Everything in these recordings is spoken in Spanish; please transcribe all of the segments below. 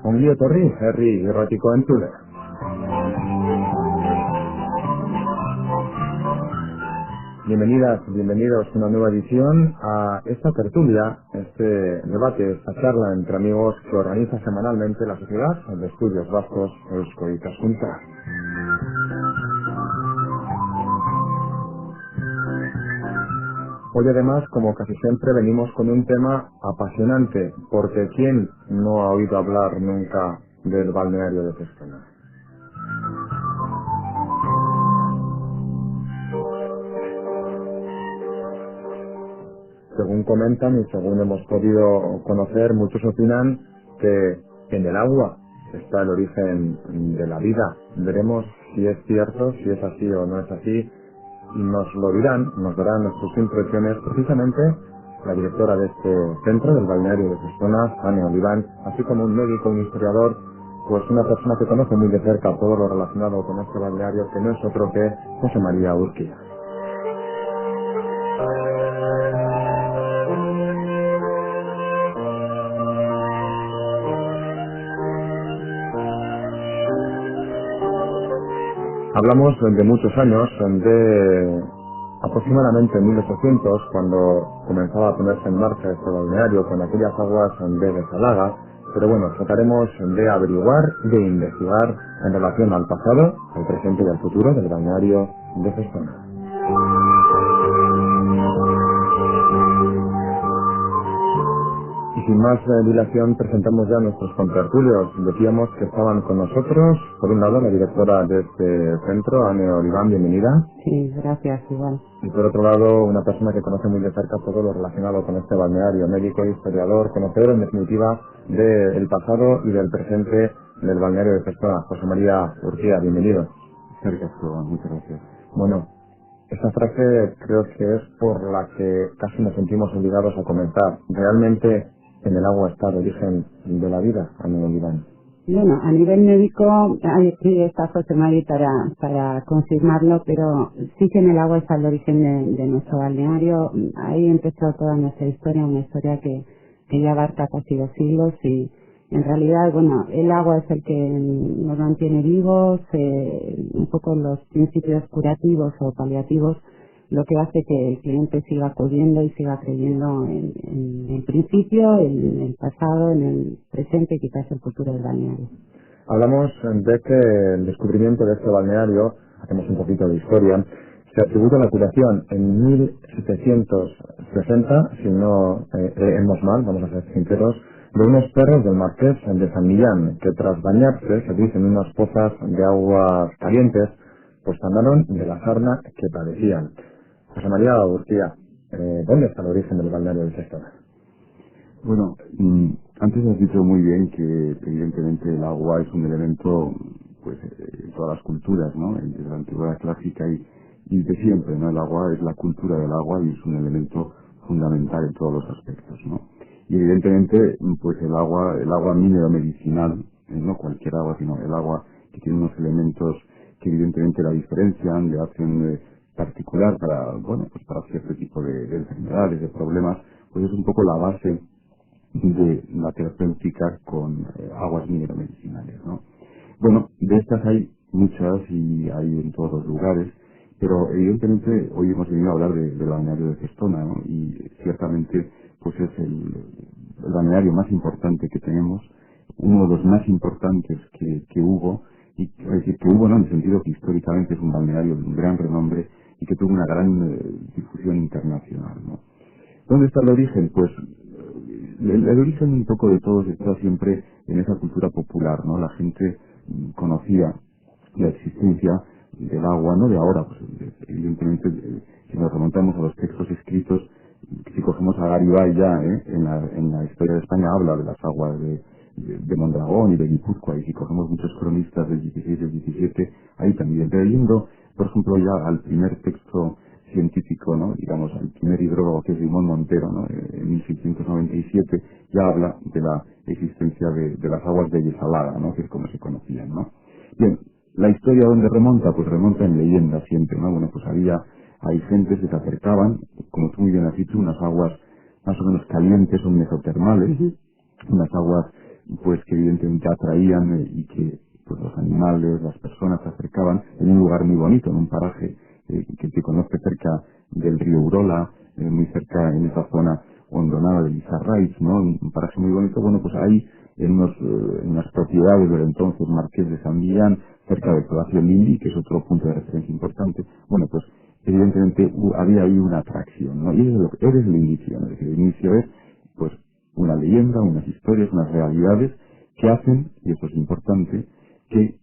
Ongi etorri, herri irratiko entzule. Bienvenidas, bienvenidos a una nueva edición a esta tertulia, este debate, esta charla entre amigos que organiza semanalmente la Sociedad de Estudios Vascos Eusko Ikaskuntza. Hoy además, como casi siempre, venimos con un tema apasionante, porque ¿quién no ha oído hablar nunca del balneario de Zestona? Según comentan y según hemos podido conocer, muchos opinan que en el agua está el origen de la vida. Veremos si es cierto, si es así o no es así. Nos lo dirán, nos darán sus impresiones precisamente la directora de este centro, del balneario de Zestona, Ane Oliván, así como un médico, un historiador, pues una persona que conoce muy de cerca todo lo relacionado con este balneario, que no es otro que José María Urquía. Hablamos de muchos años, de aproximadamente 1800, cuando comenzaba a ponerse en marcha este balneario con aquellas aguas de desalaga, pero bueno, trataremos de averiguar, de investigar en relación al pasado, al presente y al futuro del balneario de Zestona. Y sin más dilación, presentamos ya a nuestros contertulios. Decíamos que estaban con nosotros, por un lado, la directora de este centro, Ane Oliván, bienvenida. Sí, gracias, igual. Y por otro lado, una persona que conoce muy de cerca todo lo relacionado con este balneario, médico, historiador, conocedor en definitiva del pasado y del presente del balneario de Zestona, José María Urquía, bienvenido. Muchas gracias. Bueno, esta frase creo que es por la que casi nos sentimos obligados a comenzar. Realmente en el agua está el origen de la vida, Ane Oliván. Bueno, a nivel médico, aquí está José María para confirmarlo, pero sí que en el agua está el origen de nuestro balneario. Ahí empezó toda nuestra historia, una historia que ya abarca casi 2 siglos y en realidad, bueno, el agua es el que nos mantiene vivos, un poco los principios curativos o paliativos, lo que hace que el cliente siga acudiendo y siga creyendo en el principio, en el pasado, en el presente y quizás el futuro del balneario. Hablamos de que el descubrimiento de este balneario, hacemos un poquito de historia, se atribuye a la curación en 1760, si no leemos mal, vamos a ser sinceros, de unos perros del Marqués de San Millán, que tras bañarse, se dice, en unas pozas de aguas calientes, pues sanaron de la sarna que padecían. José María Urquía, ¿dónde está el origen del balneario de Zestona? Bueno, antes has dicho muy bien que evidentemente el agua es un elemento, pues, en todas las culturas, ¿no? Desde la antigüedad clásica y de siempre, ¿no? El agua es la cultura del agua y es un elemento fundamental en todos los aspectos, ¿no? Y evidentemente, pues el agua mineromedicinal, no cualquier agua, sino el agua que tiene unos elementos que evidentemente la diferencian, le hacen particular para, bueno, pues para cierto tipo de enfermedades, de problemas, pues es un poco la base de la terapéutica con aguas mineromedicinales, ¿no? Bueno, de estas hay muchas y hay en todos los lugares, pero evidentemente hoy hemos venido a hablar del balneario de Zestona, ¿no? Y ciertamente pues es el balneario más importante que tenemos, uno de los más importantes que hubo, y es decir, que hubo, ¿no? En el sentido que históricamente es un balneario de un gran renombre y que tuvo una gran difusión internacional, ¿no? ¿Dónde está el origen? Pues el origen un poco de todos está siempre en esa cultura popular, ¿no? La gente conocía la existencia del agua, no de ahora, pues evidentemente si nos remontamos a los textos escritos, si cogemos a Garibay ya, en la historia de España habla de las aguas de Mondragón y de Guipúzcoa, y si cogemos muchos cronistas del 16 y del 17, ahí también, leyendo, por ejemplo, ya al primer texto científico, ¿no? Digamos, al primer hidrólogo, que es Simón Montero, ¿no? En 1697, ya habla de la existencia de las aguas de Yesalada, ¿no? Que es como se conocían, ¿no? Bien, la historia donde remonta, pues remonta en leyendas siempre, ¿no? Bueno, pues hay gentes que se acercaban, como tú muy bien has dicho, unas aguas más o menos calientes, son mesotermales, unas aguas pues que evidentemente atraían y que pues los animales, las personas se acercaban en un lugar muy bonito, en un paraje que se conoce cerca del río Urola, muy cerca en esa zona hondonada de Lizarraiz, ¿no? Un paraje muy bonito. Bueno, pues ahí en unas propiedades del entonces Marqués de San Millán, cerca del Palacio Lili, que es otro punto de referencia importante. Bueno, pues evidentemente había ahí una atracción, ¿no? Y ese es el inicio, ¿no? Es decir, el inicio es pues una leyenda, unas historias, unas realidades que hacen, y eso es importante, que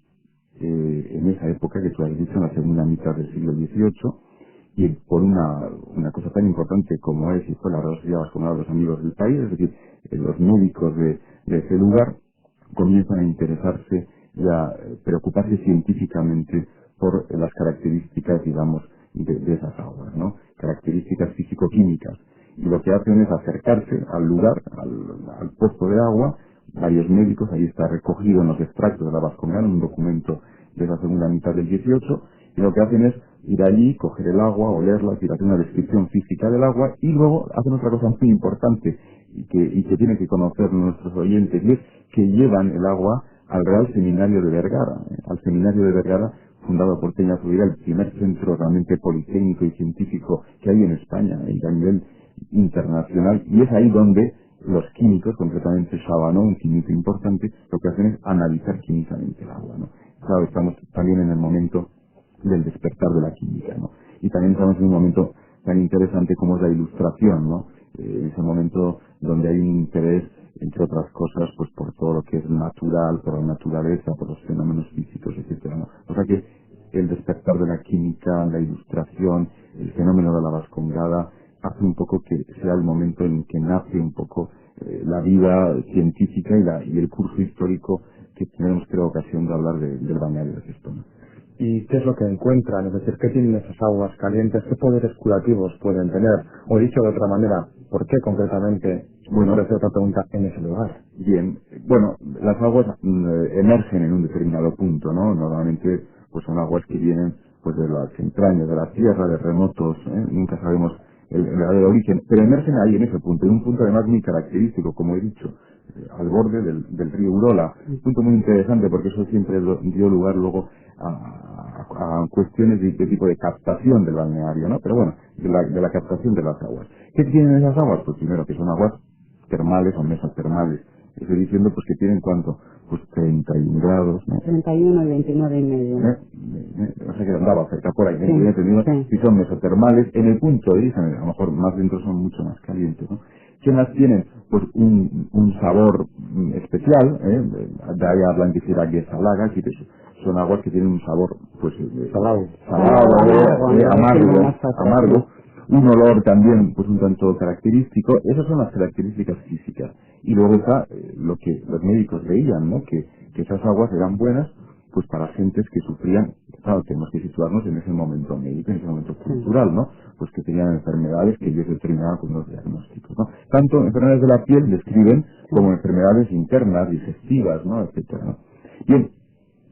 en esa época que tú has dicho, en la segunda mitad del siglo XVIII, y por una cosa tan importante como es y fue la Sociedad Vasconada de los Amigos del País, es decir, los médicos de ese lugar comienzan a interesarse y a preocuparse científicamente por las características, digamos, de esas aguas, ¿no? Características físico-químicas. Y lo que hacen es acercarse al lugar, al pozo de agua, varios médicos, ahí está recogido en los extractos de la Vasconada, un documento de la segunda mitad del XVIII, y lo que hacen es ir allí, coger el agua, olerla, hacer una descripción física del agua, y luego hacen otra cosa muy importante, y que tienen que conocer nuestros oyentes, y es que llevan el agua al Real Seminario de Vergara, al Seminario de Vergara, fundado por Peña Zubira, el primer centro realmente politécnico y científico que hay en España, y a nivel internacional, y es ahí donde los químicos, concretamente Chabanó, un químico importante, lo que hacen es analizar químicamente el agua, ¿no? Claro, estamos también en el momento del despertar de la química, ¿no? Y también estamos en un momento tan interesante como es la ilustración, ¿no? Ese momento donde hay un interés, entre otras cosas, pues por todo lo que es natural, por la naturaleza, por los fenómenos físicos, etcétera, ¿no? O sea que el despertar de la química, la ilustración, el fenómeno de la Vascongada, hace un poco que sea el momento en que nace un poco la vida científica y el curso histórico que tenemos, creo, ocasión de hablar del balneario de Gestona. ¿Y qué es lo que encuentran? Es decir, ¿qué tienen esas aguas calientes? ¿Qué poderes curativos pueden tener? O dicho de otra manera, ¿por qué concretamente, bueno, por otra pregunta, en ese lugar? Bien, bueno, las aguas emergen en un determinado punto, ¿no? Normalmente, pues son aguas que vienen pues de las entrañas de la tierra, de remotos, nunca sabemos el verdadero origen, pero emergen ahí en ese punto, en un punto además muy característico, como he dicho, al borde del río Urola, un punto muy interesante porque eso siempre dio lugar luego a cuestiones de tipo de captación del balneario, ¿no? Pero bueno, de la captación de las aguas. ¿Qué tienen esas aguas? Pues primero que son aguas termales o mesotermales. Estoy diciendo pues que tienen cuánto, pues 31 grados, ¿no? 31 y 29 y medio. O sea que andaba cerca por ahí, Sí. si son mesotermales, en el punto de origen, a lo mejor más dentro son mucho más calientes, ¿no? ¿Qué más tienen? Pues un sabor especial, de ahí hablan que será que salaga, que son aguas que tienen un sabor, pues, Salado, amargo, un olor también pues un tanto característico. Esas son las características físicas, y luego está lo que los médicos veían, ¿no? Que esas aguas eran buenas pues para gentes que sufrían, claro, tenemos que situarnos en ese momento médico, en ese momento cultural, ¿no? Pues que tenían enfermedades que ellos determinaban con los diagnósticos, ¿no? Tanto enfermedades de la piel describen como enfermedades internas, digestivas, ¿no? Etcétera, ¿no? Bien,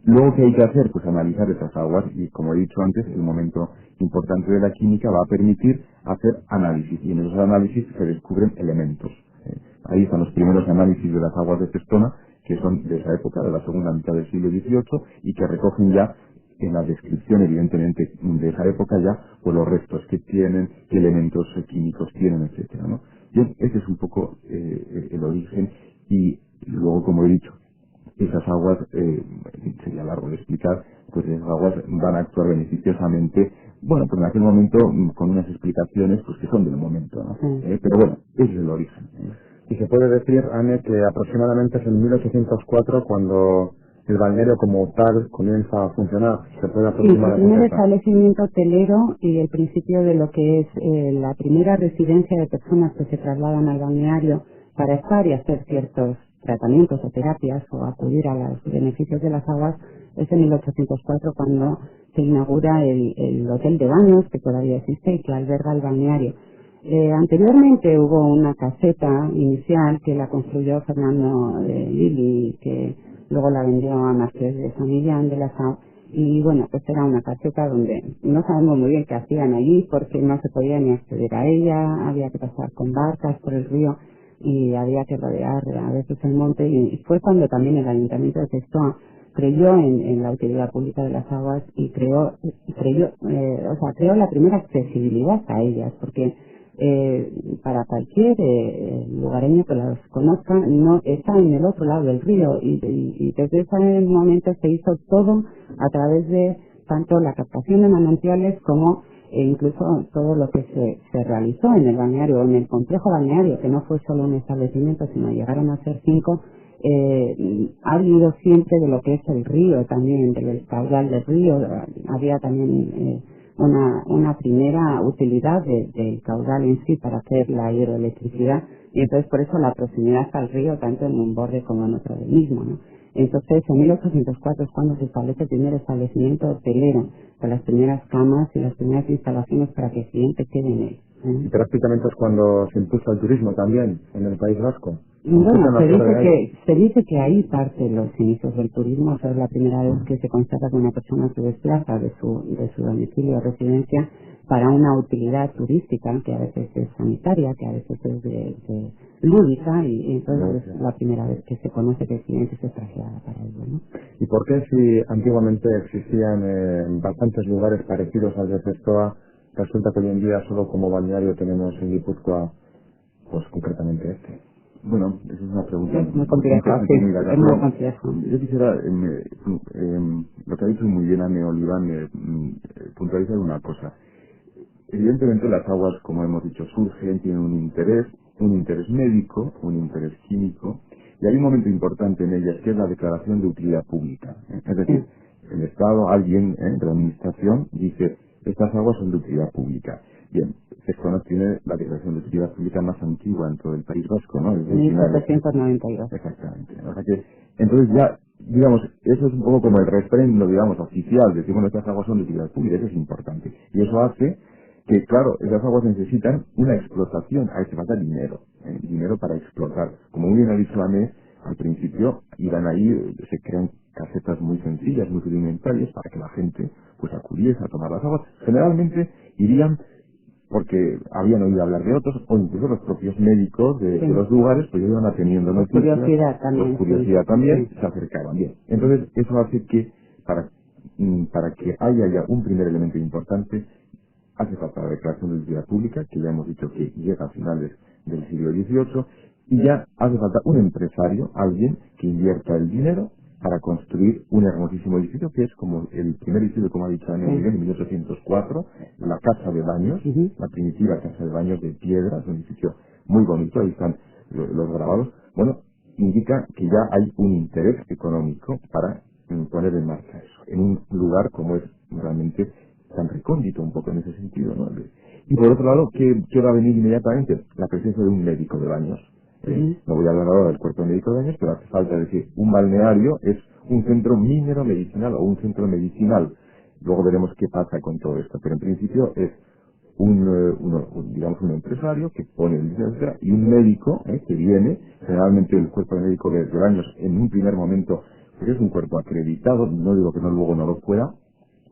luego, ¿qué hay que hacer? Pues analizar esas aguas, y como he dicho antes, el momento importante de la química va a permitir hacer análisis, y en esos análisis se descubren elementos. Ahí están los primeros análisis de las aguas de Gestona, que son de esa época, de la segunda mitad del siglo XVIII, y que recogen ya en la descripción, evidentemente, de esa época ya, pues los restos que tienen, qué elementos químicos tienen, etcétera, ¿no? Bien, ese es un poco el origen, y luego, como he dicho, esas aguas, sería largo de explicar, pues esas aguas van a actuar beneficiosamente, bueno, pues en aquel momento con unas explicaciones pues que son del momento, ¿no? Pero bueno, ese es el origen. Y se puede decir, Anne, que aproximadamente es en 1804 cuando el balneario como tal comienza a funcionar. Se puede aproximar el primer establecimiento hotelero y el principio de lo que es la primera residencia de personas que se trasladan al balneario para estar y hacer ciertos tratamientos o terapias o acudir a los beneficios de las aguas es en 1804 cuando se inaugura el hotel de baños que todavía existe y que alberga el balneario. Anteriormente hubo una caseta inicial que la construyó Fernando de Lili, que luego la vendió a Marqués de San Millán de la Sau, y bueno, pues era una caseta donde no sabemos muy bien qué hacían allí porque no se podía ni acceder a ella, había que pasar con barcas por el río, y había que rodear a veces el monte, y fue cuando también el Ayuntamiento de Cestoa creyó en la utilidad pública de las aguas y creó la primera accesibilidad a ellas, porque para cualquier lugareño que las conozca, no está en el otro lado del río, y desde ese momento se hizo todo a través de tanto la captación de manantiales como incluso todo lo que se realizó en el balneario, en el complejo balneario, que no fue solo un establecimiento, sino llegaron a ser 5. Ha habido siempre de lo que es el río también, del caudal del río. Había también una primera utilidad del caudal en sí para hacer la hidroelectricidad, y entonces por eso la proximidad al río, tanto en un borde como en otro del mismo, ¿no? Entonces en 1804 es cuando se establece el primer establecimiento hotelero, con las primeras camas y las primeras instalaciones para que el cliente quede en él. Y prácticamente es cuando se impulsa el turismo también en el País Vasco. Bueno, se dice que ahí parte los inicios del turismo. O sea, es la primera vez que se constata que una persona se desplaza de su domicilio o residencia para una utilidad turística, que a veces es sanitaria, que a veces es de lúdica, y entonces es la primera vez que se conoce que el cliente se traslada para ello, ¿no? ¿Y por qué, si antiguamente existían bastantes lugares parecidos al de Cestoa, resulta que hoy en día solo como balneario tenemos en Guipúzcoa, pues concretamente este? Bueno, esa es una pregunta Es muy compleja, sí, es muy compleja. Yo quisiera, lo que ha dicho muy bien Anne Oliva, puntualizar una cosa. Evidentemente las aguas, como hemos dicho, surgen, tienen un interés médico, un interés químico, y hay un momento importante en ellas que es la declaración de utilidad pública. Es decir, el Estado, alguien de la Administración, dice, estas aguas son de utilidad pública. Bien, Cestoa tiene la declaración de utilidad pública más antigua en todo el País Vasco, ¿no? Desde 1792. Exactamente. O sea que, entonces ya, digamos, eso es un poco como el refrendo, digamos, oficial, decir, bueno, estas aguas son de utilidad pública, eso es importante. Y eso hace que, claro, esas aguas necesitan una explotación, a eso falta dinero, dinero para explotar. Como muy bien ha dicho Anne, al principio iban ahí, se crean casetas muy sencillas, muy rudimentarias, para que la gente pues acudiese a tomar las aguas. Generalmente irían porque habían oído hablar de otros, o incluso los propios médicos de los lugares, pues iban teniendo noticias, curiosidad también, sí. se acercaban bien. Entonces, eso hace que, para que haya ya un primer elemento importante, hace falta la declaración de utilidad pública, que ya hemos dicho que llega a finales del siglo XVIII, y ya hace falta un empresario, alguien que invierta el dinero para construir un hermosísimo edificio, que es como el primer edificio, como ha dicho Ana Miguel, en 1804, la Casa de Baños, la primitiva Casa de Baños de piedra, es un edificio muy bonito, ahí están los grabados. Bueno, indica que ya hay un interés económico para poner en marcha eso, en un lugar como es realmente tan recóndito un poco en ese sentido, ¿no? Y por otro lado, ¿qué va a venir inmediatamente? La presencia de un médico de baños. No voy a hablar ahora del cuerpo médico de baños, pero hace falta decir, un balneario es un centro minero medicinal o un centro medicinal. Luego veremos qué pasa con todo esto, pero en principio es digamos un empresario que pone el licencia y un médico que viene, generalmente el cuerpo médico de baños en un primer momento, porque es un cuerpo acreditado, no digo que no luego no lo fuera,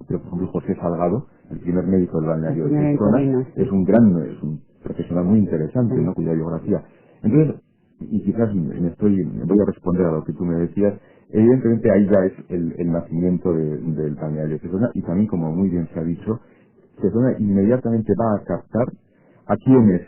pero por ejemplo José Salgado, el primer médico del balneario de Cestoa, es un profesional muy interesante, ¿no? Cuya biografía. Entonces, y quizás voy a responder a lo que tú me decías, evidentemente ahí ya es el nacimiento del balneario de Cestoa, y también, como muy bien se ha dicho, Cestoa inmediatamente va a captar a quiénes,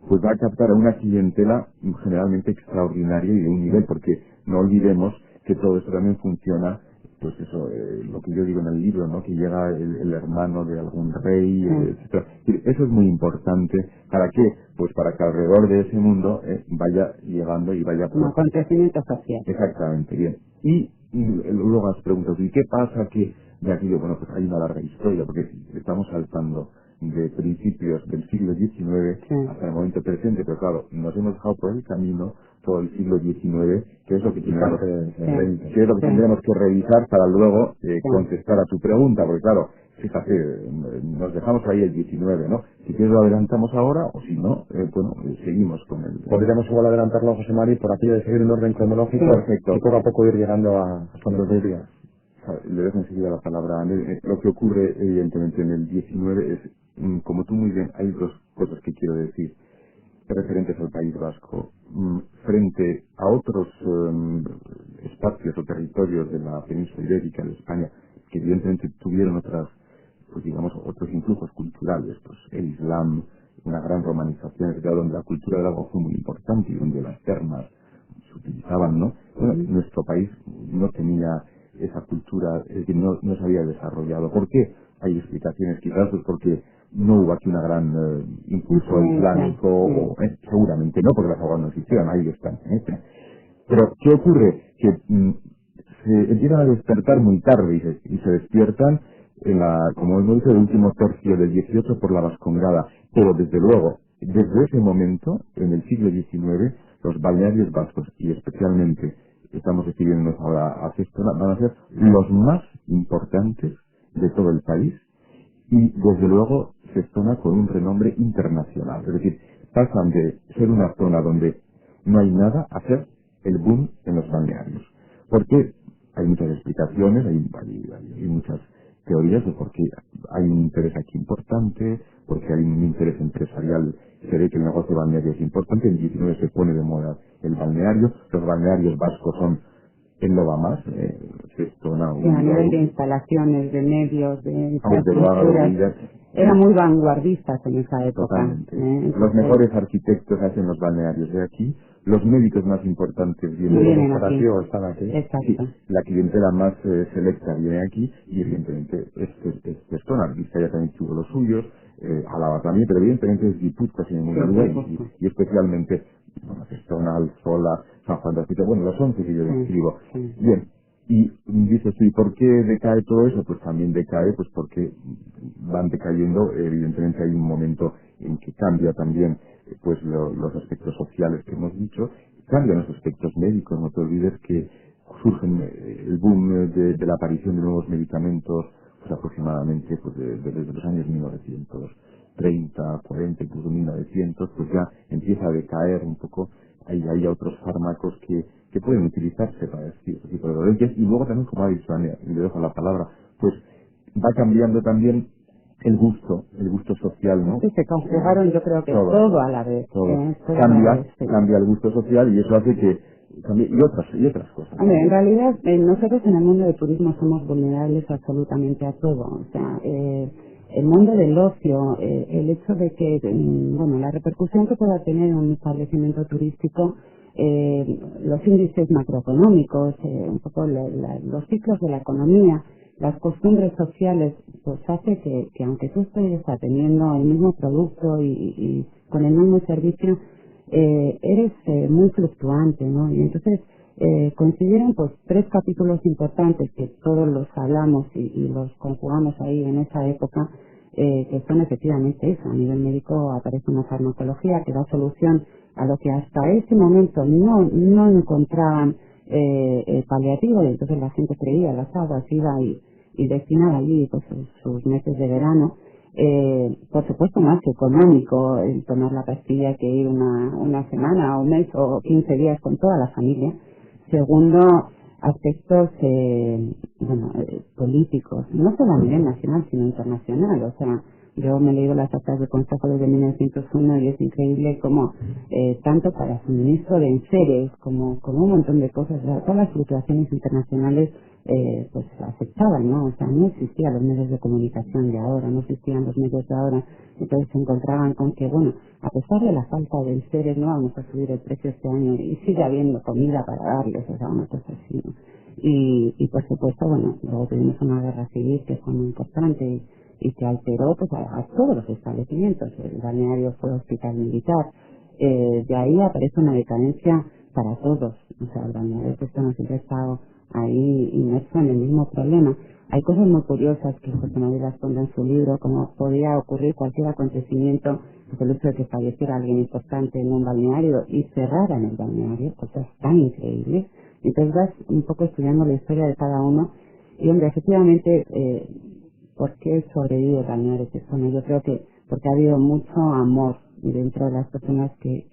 pues va a captar a una clientela generalmente extraordinaria y de un nivel, porque no olvidemos que todo esto también funciona, pues eso, lo que yo digo en el libro, ¿no? Que llega el hermano de algún rey, etcétera. Eso es muy importante. ¿Para qué? Pues para que alrededor de ese mundo vaya llegando y vaya... Un acontecimiento social. Exactamente, bien. Y luego has preguntado, ¿y qué pasa que de aquello? Bueno, pues hay una larga historia, porque estamos saltando de principios del siglo XIX hasta el momento presente, pero claro, nos hemos dejado por el camino todo el siglo XIX, que es lo que tendremos que revisar para luego contestar a tu pregunta, porque claro, fíjate, nos dejamos ahí el XIX, ¿no? Si quieres lo adelantamos ahora, o si no, seguimos con el... Podríamos igual adelantarlo, José Mari, por aquello de seguir un orden cronológico, perfecto, y poco a poco ir llegando a los días. Le dejo enseguida la palabra a Anel. Lo que ocurre, evidentemente, en el XIX es, como tú muy bien, hay dos cosas que quiero decir. referentes al País Vasco frente a otros espacios o territorios de la península ibérica, de España, que evidentemente tuvieron otras, pues digamos, otros influjos culturales, pues el Islam, una gran romanización, etcétera, donde la cultura del agua fue muy importante y donde las termas se utilizaban, ¿no? Bueno, nuestro país no tenía esa cultura, es decir, no se había desarrollado. ¿Por qué? Hay explicaciones, quizás pues porque no hubo aquí una gran impulso islámico, o, seguramente no, porque las aguas no existían, ahí están. Pero, ¿qué ocurre? Que se empiezan a despertar muy tarde y se despiertan, como hemos dicho, el último tercio del 18 por la Vascongada. Pero, desde luego, desde ese momento, en el siglo XIX, los balnearios vascos, y especialmente estamos refiriéndonos ahora a Cestona, van a ser los más importantes de todo el país, y desde luego Cestona con un renombre internacional. Es decir, pasan de ser una zona donde no hay nada a ser el boom en los balnearios. Porque hay muchas explicaciones, hay muchas teorías de por qué hay un interés aquí importante, porque hay un interés empresarial, se ve que el negocio balneario es importante, en el 19 se pone de moda el balneario, los balnearios vascos son en lo va más, Cestona, sí, a nivel de instalaciones, de medios, de infraestructuras, eran muy vanguardistas en esa época. Totalmente. Los mejores arquitectos hacen los balnearios de aquí, los médicos más importantes vienen aquí. Están aquí. Exacto. Sí, la clientela más selecta viene aquí y evidentemente es Cestona. Vizcaya también tuvo los suyos, Álava también, pero evidentemente es Guipúzcoa sin ninguna duda y especialmente Cestona, Alzola, San Juan de Acito, bueno, los 11 que yo describo. Bien, y dices tú, ¿y por qué decae todo eso? Pues también decae, pues porque van decayendo, evidentemente hay un momento en que cambia también pues los aspectos sociales que hemos dicho, cambian los aspectos médicos, no te olvides que surgen el boom de la aparición de nuevos medicamentos, pues aproximadamente pues desde los años 1930, 40, incluso 1900, pues ya empieza a decaer un poco, hay otros fármacos que pueden utilizarse para este tipo de dolencias, y luego también, como ha dicho Ania, y le dejo la palabra, pues va cambiando también el gusto social, ¿no? Sí, se conjugaron, yo creo que todo a la vez. Cambia el gusto social y eso hace que cambie, y otras cosas. Hombre, en realidad, nosotros en el mundo del turismo somos vulnerables absolutamente a todo. O sea, el mundo del ocio, el hecho de que, bueno, la repercusión que pueda tener un establecimiento turístico, los índices macroeconómicos, un poco los ciclos de la economía, las costumbres sociales, pues hace que aunque tú estés atendiendo el mismo producto y con el mismo servicio, eres muy fluctuante, ¿no? Y entonces consideran pues 3 capítulos importantes que todos los hablamos y los conjugamos ahí en esa época, que son efectivamente eso. A nivel médico aparece una farmacología que da solución a lo que hasta ese momento no encontraban paliativo, y entonces la gente creía las aguas, iba y destinaba allí pues sus meses de verano. Por supuesto más económico el tomar la pastilla que ir una semana o un mes o 15 días con toda la familia. Segundo, aspectos políticos, no solo a nivel nacional sino internacional. O sea, yo me he leído las actas de Consejo desde 1901 y es increíble como tanto para suministro de enseres como un montón de cosas, todas las fluctuaciones internacionales pues afectaban, ¿no? O sea, no existían los medios de comunicación de ahora, no existían los medios de ahora, entonces se encontraban con que, bueno, a pesar de la falta de enseres no vamos a subir el precio este año y sigue habiendo comida para darles, o sea, una cosa así, ¿no? Y por supuesto, bueno, luego tuvimos una guerra civil que fue muy importante y que alteró pues a todos los establecimientos. El balneario fue hospital militar, de ahí aparece una decadencia para todos. O sea, el balneario pues no siempre ha estado ahí inmerso en el mismo problema. Hay cosas muy curiosas que José Manuel las pone en su libro, como podía ocurrir cualquier acontecimiento, pues el hecho de que falleciera alguien importante en un balneario y cerraran el balneario, cosas tan increíbles. Entonces vas un poco estudiando la historia de cada uno y, hombre, efectivamente, ¿por qué sobrevive el balneario Cestona? Yo creo que porque ha habido mucho amor dentro de las personas que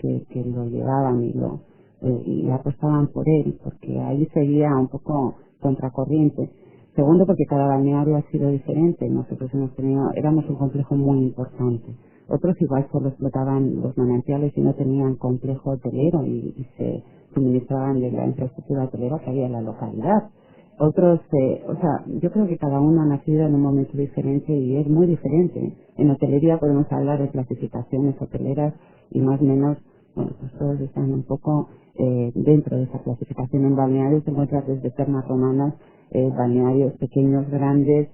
lo llevaban y apostaban por él, porque ahí seguía un poco contracorriente. Segundo, porque cada balneario ha sido diferente. Nosotros éramos un complejo muy importante. otros igual solo explotaban los manantiales y no tenían complejo hotelero y se suministraban de la infraestructura hotelera que había en la localidad. Otros, yo creo que cada uno ha nacido en un momento diferente y es muy diferente. En hotelería podemos hablar de clasificaciones hoteleras y más o menos, bueno, pues todos están un poco dentro de esa clasificación. En balnearios se encuentran desde termas romanas, balnearios pequeños, grandes,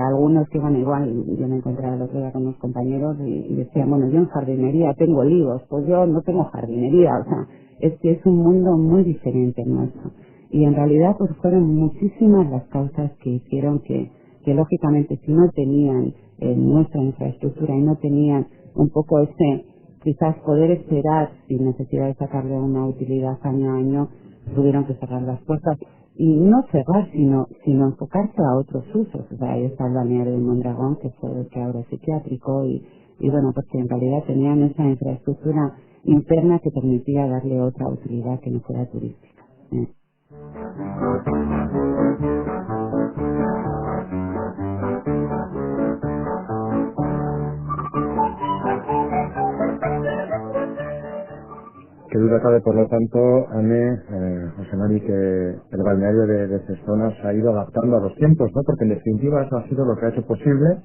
algunos que van igual. Yo me encontré el otro día con unos compañeros y decían, bueno, yo en jardinería tengo olivos, pues yo no tengo jardinería, o sea, es que es un mundo muy diferente el nuestro. Y en realidad pues fueron muchísimas las causas que hicieron que lógicamente si no tenían nuestra infraestructura y no tenían un poco ese quizás poder esperar sin necesidad de sacarle una utilidad año a año, tuvieron que cerrar las puertas y no cerrar sino enfocarse a otros usos. O sea, ahí está el balneario de Mondragón, que fue el que ahora es psiquiátrico y bueno, porque en realidad tenían esa infraestructura interna que permitía darle otra utilidad que no fuera turística. Que duda cabe, por lo tanto, Anne, José Mari, que el balneario de Cestona se ha ido adaptando a los tiempos, ¿no? Porque en definitiva eso ha sido lo que ha hecho posible,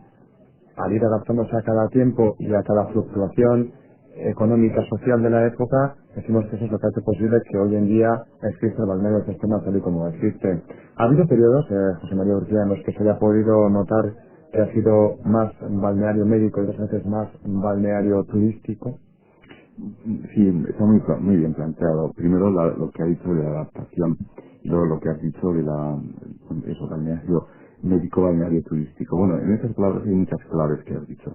al ir adaptándose a cada tiempo y a cada fluctuación económica, social de la época, decimos que eso es lo que ha hecho posible que hoy en día existe el balneario de Cestona tal y como existe. ¿Ha habido periodos, José María Urquía, en los que se haya podido notar que ha sido más balneario médico y otras veces más balneario turístico? Sí, está muy bien planteado. Primero lo que ha dicho de la adaptación, y luego lo que has dicho de eso, balneario médico, balneario turístico. Bueno, en esas palabras hay muchas claves que has dicho.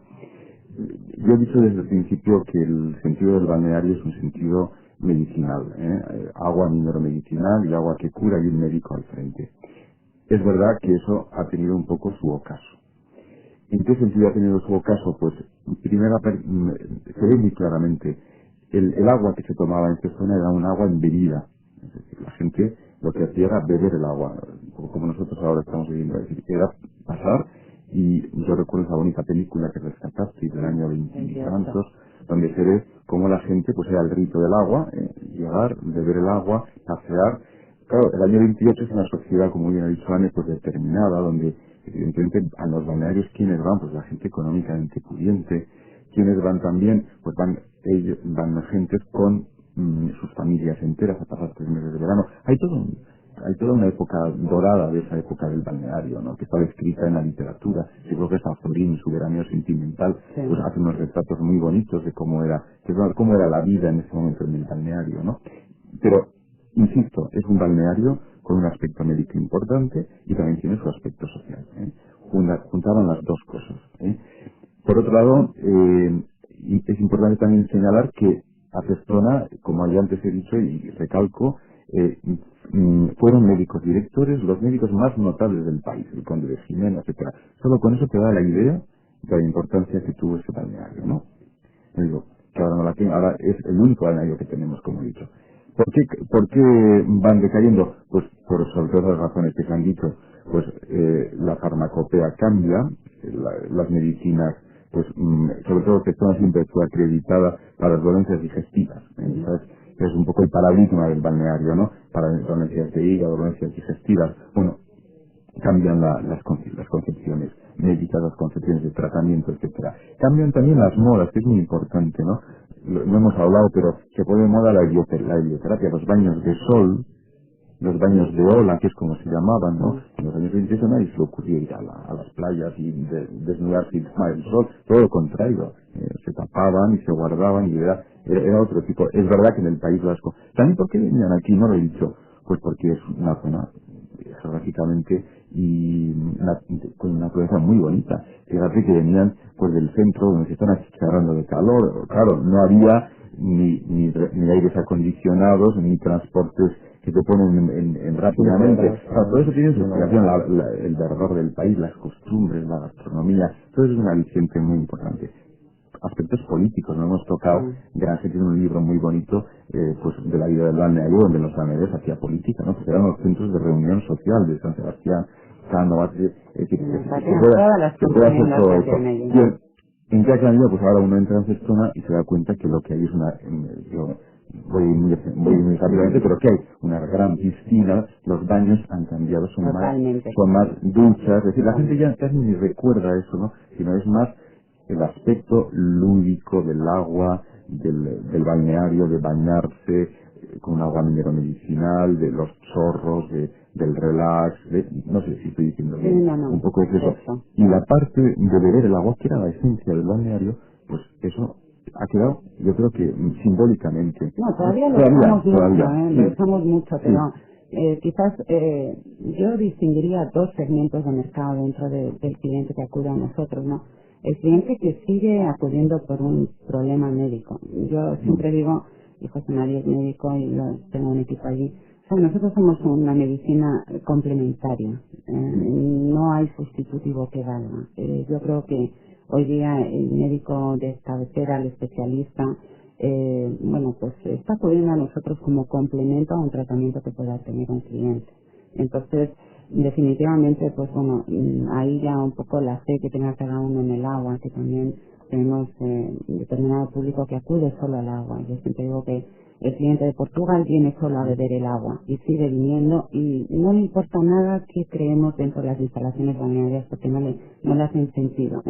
Yo he dicho desde el principio que el sentido del balneario es un sentido medicinal, agua minero medicinal y agua que cura y un médico al frente. Es verdad que eso ha tenido un poco su ocaso. ¿En qué sentido ha tenido su ocaso? Pues primero se ve muy claramente el agua que se tomaba en esta zona era un agua embebida. Es decir, la gente lo que hacía era beber el agua, como nosotros ahora estamos viviendo. Es decir, era pasar, y yo recuerdo esa bonita película que rescataste del año 20 y tantos, donde se ve cómo la gente, pues era el rito del agua, llegar, beber el agua, pasear. Claro, el año 28 es una sociedad, como bien ha dicho Anne, pues determinada, donde evidentemente a los balnearios, ¿quiénes van? Pues la gente económicamente pudiente. ¿Quiénes van también? Pues van gentes con sus familias enteras a pasar 3 meses de verano. Hay toda una época dorada de esa época del balneario, ¿no? Que está descrita en la literatura. Yo creo que Azorín, en su veraneo sentimental, Sí. Pues hace unos retratos muy bonitos de cómo era la vida en ese momento en el balneario, ¿no? Pero, insisto, es un balneario con un aspecto médico importante y también tiene su aspecto social. Juntaban las dos cosas. Por otro lado, y es importante también señalar que a Cestona, como ya antes he dicho y recalco, fueron médicos directores, los médicos más notables del país, el conde de Jimena, etcétera. Solo con eso te da la idea de la importancia que tuvo ese balneario, ¿no? Digo, que ahora no la tiene, ahora es el único balneario que tenemos, como he dicho. ¿Por qué van decayendo? Pues por sobre todas las razones que se han dicho. Pues la farmacopea cambia, las medicinas, pues sobre todo que Cestona siempre fue acreditada para las dolencias digestivas. ¿Sabes? Es un poco el paradigma del balneario, ¿no? Para dolencias de hígado, dolencias digestivas. Bueno, cambian las concepciones médicas, las concepciones de tratamiento, etcétera. Cambian también las modas, que es muy importante, ¿no? No hemos hablado, pero se pone de moda la helioterapia, los baños de sol, los baños de ola, que es como se llamaban, ¿no? En los años 20 a nadie se le ocurría ir a las playas y desnudarse y tomar el sol, todo lo contrario, se tapaban y se guardaban y era otro tipo. Es verdad que en el País Vasco, también porque venían aquí, no lo he dicho, pues porque es una zona geográficamente y con una naturaleza muy bonita. Fíjate que venían pues del centro donde se están achicharrando de calor, claro, no había ni aires acondicionados, ni transportes que te ponen rápidamente. Todo eso tiene su explicación, el verdor del país, las costumbres, la gastronomía, todo eso es una aliciente muy importante. Aspectos políticos, no hemos tocado. Grange tiene un libro muy bonito pues de la vida del balneario, donde los balnearios hacía política, ¿no? Pues eran los centros de reunión social de San Sebastián, Cánovas, todas las que puede hacer todo eso. ¿En qué ha cambiado? Pues ahora uno entra en Cestona y se da cuenta que lo que hay es yo voy muy rápidamente, pero que hay una gran piscina, los baños han cambiado, Totalmente. son más duchas, es decir, la gente ya casi ni recuerda eso, ¿no? Sino es más el aspecto lúdico del agua, del balneario, de bañarse con un agua minero medicinal, de los chorros, del relax, no sé si estoy diciendo bien, un poco es eso. Y la parte de beber el agua, que era la esencia del balneario, pues eso ha quedado, yo creo que simbólicamente. No, todavía lo usamos mucho, lo usamos mucho, pero quizás yo distinguiría dos segmentos de mercado dentro del cliente que acude a nosotros, ¿no? El cliente que sigue acudiendo por un problema médico. Yo siempre digo, y José María es médico y tengo un equipo allí, o sea, nosotros somos una medicina complementaria, no hay sustitutivo que valga. Yo creo que hoy día el médico de cabecera, el especialista, pues está acudiendo a nosotros como complemento a un tratamiento que pueda tener un cliente. Entonces, definitivamente, pues bueno, ahí ya un poco la fe que tenga cada uno en el agua, que también tenemos determinado público que acude solo al agua. Yo siempre digo que el cliente de Portugal viene solo a beber el agua y sigue viniendo y no le importa nada que creemos dentro de las instalaciones balnearias porque no le hacen sentido.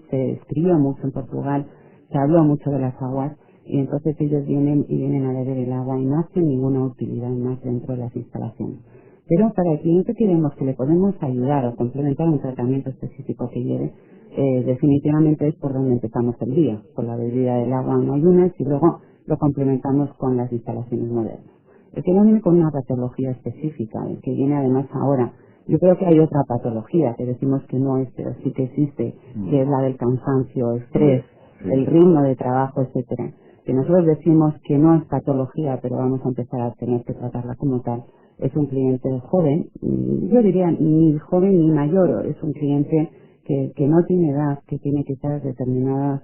Se escribió mucho en Portugal, se habló mucho de las aguas y entonces ellos vienen a beber el agua y no hacen ninguna utilidad más dentro de las instalaciones. Pero para el cliente que vemos que le podemos ayudar o complementar un tratamiento específico que lleve, definitivamente es por donde empezamos el día, por la bebida del agua en ayunas y luego lo complementamos con las instalaciones modernas. El que no viene con una patología específica, el que viene además ahora, yo creo que hay otra patología que decimos que no es, pero sí que existe, que es la del cansancio, estrés, el ritmo de trabajo, etcétera. Que nosotros decimos que no es patología, pero vamos a empezar a tener que tratarla como tal. Es un cliente joven, yo diría ni joven ni mayor, es un cliente que no tiene edad, que tiene quizás determinados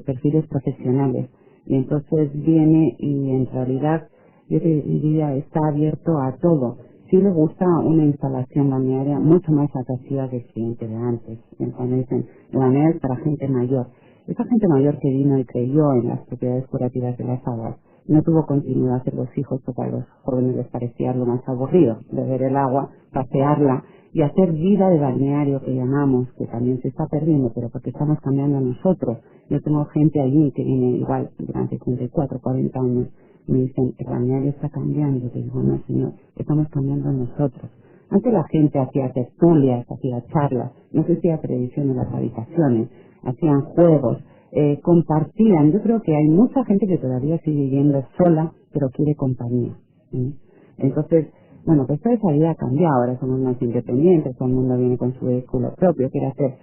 perfiles profesionales. Y entonces viene y en realidad yo te diría está abierto a todo. Sí le gusta una instalación balnearia mucho más atractiva que el cliente de antes. Cuando dicen, la balnearia es para gente mayor. Esa gente mayor que vino y creyó en las propiedades curativas de las aguas, no tuvo continuidad en los hijos porque a los jóvenes les parecía lo más aburrido, beber el agua, pasearla y hacer vida de balneario que llamamos, que también se está perdiendo, pero porque estamos cambiando nosotros. Yo tengo gente allí que viene igual durante 34, 40 años, me dicen, el balneario está cambiando. Yo digo, no señor, estamos cambiando nosotros. Antes la gente hacía tertulias, hacía charlas, no se hacía televisión en las habitaciones, hacían juegos, compartían. Yo creo que hay mucha gente que todavía sigue yendo sola, pero quiere compañía. ¿Sí? Entonces, bueno, pues toda esa vida ha cambiado. Ahora somos más independientes, todo el mundo viene con su vehículo propio, quiere hacer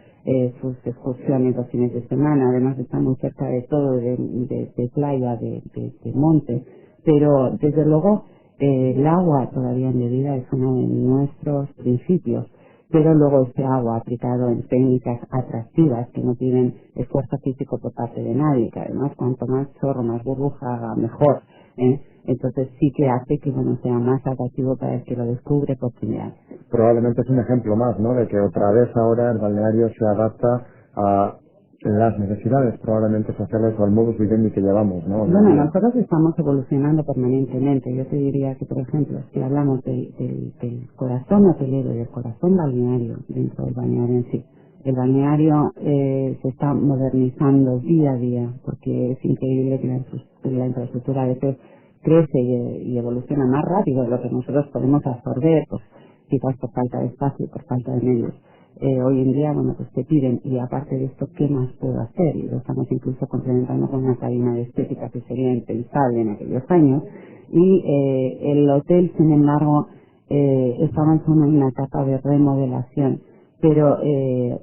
sus excursiones los fines de semana, además está muy cerca de todo, de playa, de monte. Pero, desde luego, el agua todavía en bebida es uno de nuestros principios. Pero luego este agua aplicado en técnicas atractivas que no tienen esfuerzo físico por parte de nadie, que además cuanto más chorro, más burbuja haga, mejor. Entonces sí que hace que sea más atractivo para el que lo descubre por primera vez. Probablemente es un ejemplo más, ¿no? De que otra vez ahora el balneario se adapta a las necesidades probablemente sociales o al modus vivendi que llevamos, ¿no? Bueno, nosotros estamos evolucionando permanentemente. Yo te diría que, por ejemplo, si hablamos del corazón hotelero y del corazón balneario dentro del balneario en sí, el balneario se está modernizando día a día porque es increíble que la infraestructura a veces crece y evoluciona más rápido de lo que nosotros podemos absorber, pues quizás por falta de espacio, por falta de medios. Hoy en día, bueno, pues te piden, y aparte de esto, ¿qué más puedo hacer? Y lo estamos incluso complementando con una cabina de estética que sería impensable en aquellos años. Y el hotel, sin embargo, estamos en una etapa de remodelación, pero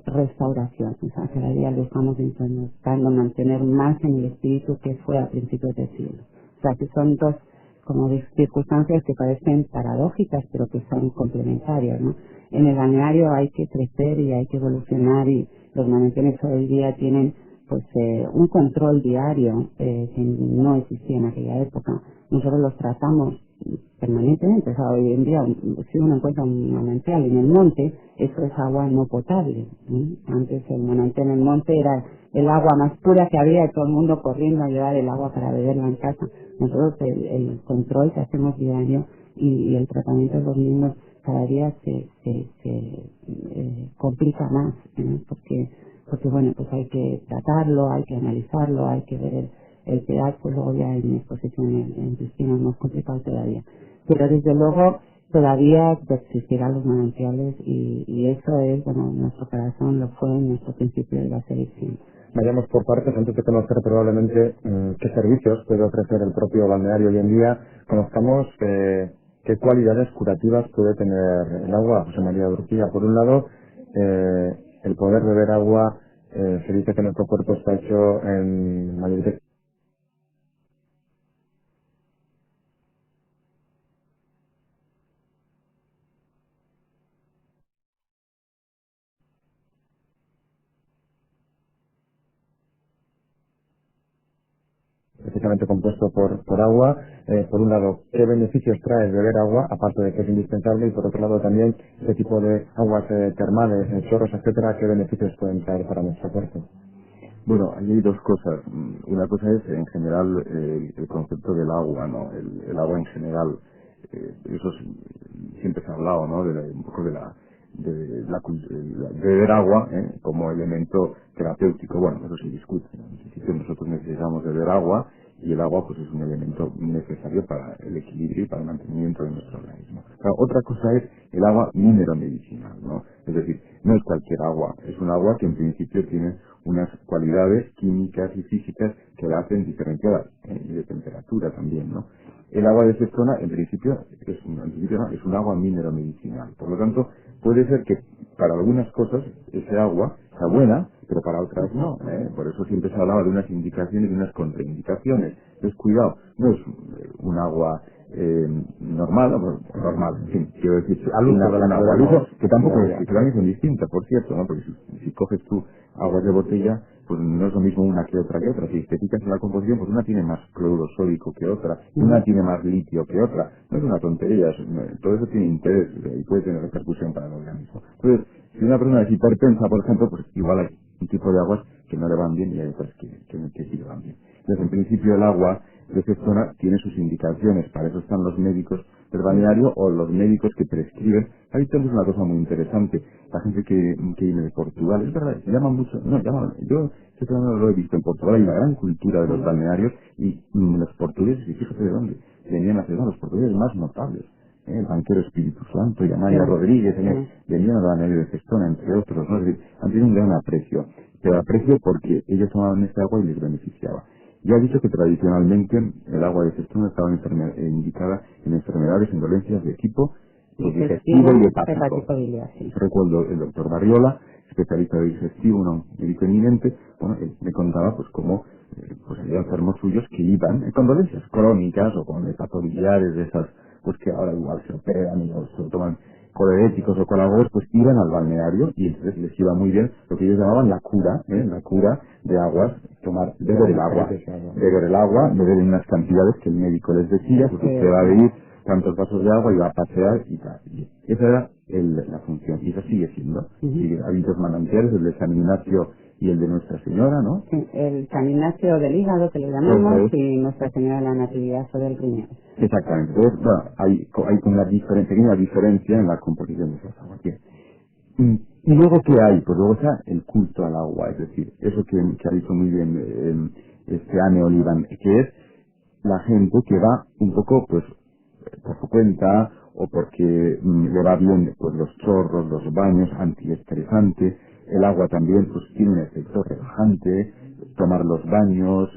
restauración. O sea, cada día lo estamos intentando mantener más en el espíritu que fue a principios del siglo. O sea, que son dos como de circunstancias que parecen paradójicas, pero que son complementarias, ¿no? En el balneario hay que crecer y hay que evolucionar y los manantiales hoy día tienen pues un control diario que no existía en aquella época. Nosotros los tratamos permanentemente. O sea, hoy en día, si uno encuentra un manantial en el monte, eso es agua no potable. Antes el manantial en el monte era el agua más pura que había y todo el mundo corriendo a llevar el agua para beberla en casa. Nosotros el control que hacemos diario y el tratamiento de los niños cada día se complica más, porque bueno, pues hay que tratarlo, hay que analizarlo, hay que ver el pH, luego ya en exposición en piscina es más complicado todavía. Pero desde luego todavía existirán los manantiales y eso es, bueno, nuestro corazón lo fue en nuestro principio de la selección. Vayamos por partes antes de conocer probablemente qué servicios puede ofrecer el propio balneario hoy en día. Conozcamos qué cualidades curativas puede tener el agua. José María de Urquía, por un lado, el poder beber agua, se dice que nuestro cuerpo está hecho en mayoría. Precisamente compuesto por agua. Por un lado, ¿qué beneficios trae el beber agua? Aparte de que es indispensable, y por otro lado también, este tipo de aguas termales, chorros, etcétera, ¿qué beneficios pueden traer para nuestro cuerpo? Bueno, ahí hay dos cosas. Una cosa es, en general, el concepto del agua, ¿no? El agua en general. Siempre se ha hablado, ¿no? Un poco de beber agua como elemento terapéutico. Bueno, eso se discute, ¿no? En principio nosotros necesitamos beber agua y el agua pues es un elemento necesario para el equilibrio y para el mantenimiento de nuestro organismo. Claro, otra cosa es el agua mineromedicinal, ¿no? Es decir, no es cualquier agua, es un agua que en principio tiene unas cualidades químicas y físicas que la hacen diferenciada y de temperatura también, ¿no? El agua de Cestona, en principio, es un agua mineromedicinal. Por lo tanto, puede ser que para algunas cosas ese agua sea buena, pero para otras no. Por eso siempre se hablaba de unas indicaciones y unas contraindicaciones. Entonces, cuidado, no es un agua normal, normal, en fin, quiero decir, Al uso de la un agua al podemos- uso, que tampoco Ya. que también son distintas, por cierto, ¿no? Porque si coges tú aguas de botella, pues no es lo mismo una que otra. Si te fijas en la composición, pues una tiene más cloruro sódico que otra, una tiene más litio que otra. No es una tontería, todo eso tiene interés y puede tener repercusión para el organismo. Entonces, si una persona es hipertensa, por ejemplo, pues igual hay un tipo de aguas que no le van bien y hay otras que sí le van bien. Entonces, en principio el agua de Cestona tiene sus indicaciones, para eso están los médicos del balneario o los médicos que prescriben. Ahí tenemos una cosa muy interesante, la gente que viene de Portugal, es verdad, se llaman mucho, no, yo este fenómeno lo he visto en Portugal, hay una gran cultura de los balnearios y los portugueses, y fíjate de dónde, venían a Cestona, los portugueses más notables. El banquero Espíritu Santo y Amalia Rodríguez, venían al balneario de Cestona, entre otros, ¿no? Es decir, han tenido un gran aprecio, pero aprecio porque ellos tomaban este agua y les beneficiaba. Ya he dicho que tradicionalmente el agua de Cestona estaba indicada en enfermedades, en dolencias de tipo digestivo y hepático. Sí. Recuerdo el doctor Barriola, especialista de digestivo, un médico eminente, bueno, él me contaba pues cómo pues había enfermos suyos que iban con dolencias crónicas o con hepatobiliares de esas, pues que ahora igual se operan y o se toman colediéticos o colagos, pues iban al balneario y entonces les iba muy bien lo que ellos llamaban la cura de aguas, beber el agua, beber en unas cantidades que el médico les decía, pues usted va a beber tantos vasos de agua y va a pasear y tal. Y esa era la función, y esa sigue siendo. Sigue, hay dos manantiales, el de San Ignacio y el de Nuestra Señora, ¿no? Sí, el San Ignacio del hígado, que le llamamos, y Nuestra Señora de la Natividad o del riñón. Exactamente. Entonces, bueno, hay una pequeña diferencia en la composición de esas aguas. Bien. Y luego, ¿qué hay? Pues luego está el culto al agua, es decir, eso que ha dicho muy bien Anne Olivan, que es la gente que va un poco, pues, por su cuenta o porque le va bien pues los chorros, los baños, antiestresante, el agua también pues tiene un efecto relajante, tomar los baños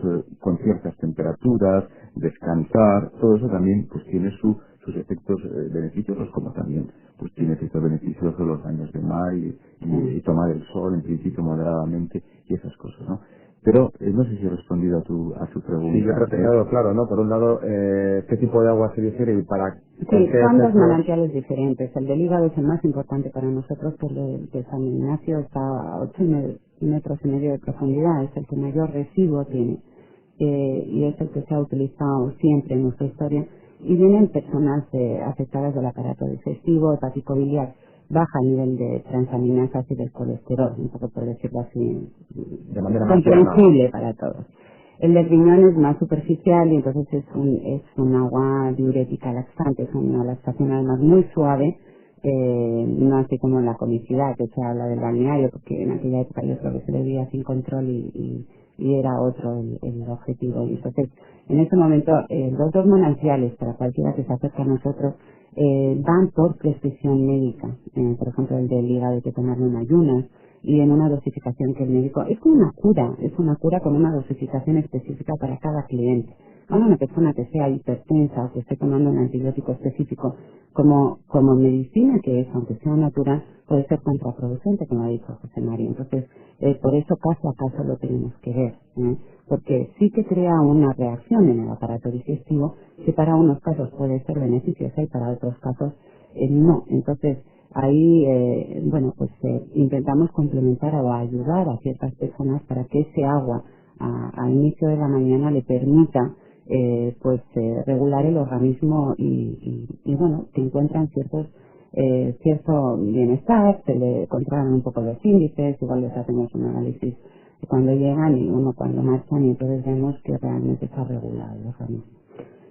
con ciertas temperaturas, descansar, todo eso también pues tiene sus efectos beneficiosos, como también pues tiene efectos beneficiosos los baños de mar y tomar el sol en principio moderadamente y esas cosas, ¿no? Pero no sé si he respondido a su pregunta. Sí, yo creo que ha quedado claro, ¿no? Por un lado, qué tipo de agua se digiere y para Sí, con qué son dos efectos. manantiales diferentes. El del hígado es el más importante para nosotros, porque el de San Ignacio está a 8,5 metros de profundidad, es el que mayor residuo tiene, y es el que se ha utilizado siempre en nuestra historia, y vienen personas afectadas del aparato digestivo, hepático biliar, baja nivel de transaminasas y del colesterol, un poco por decirlo así, de manera más comprensible para todos. El del riñón es más superficial y entonces es un agua diurética laxante, es una laxación además muy suave, no así como la comicidad que se habla del balneario, porque en aquella época yo creo que se bebía sin control y era otro el objetivo. Y entonces, en este momento, los dos manantiales para cualquiera que se acerque a nosotros van por prescripción médica. Por ejemplo, el del hígado hay que tomarlo en ayunas y en una dosificación que el médico... Es como es una cura con una dosificación específica para cada cliente. A una persona que sea hipertensa o que esté tomando un antibiótico específico como medicina que es, aunque sea natural, puede ser contraproducente, como ha dicho José María. Entonces, por eso caso a caso lo tenemos que ver, porque sí que crea una reacción en el aparato digestivo que para unos casos puede ser beneficiosa y para otros casos no. Entonces, ahí, intentamos complementar o ayudar a ciertas personas para que ese agua al inicio de la mañana le permita regular el organismo y bueno, se encuentran cierto bienestar, se le controlan un poco los índices, igual les hacemos un análisis cuando llegan y uno cuando marchan y entonces vemos que realmente está regulado el organismo.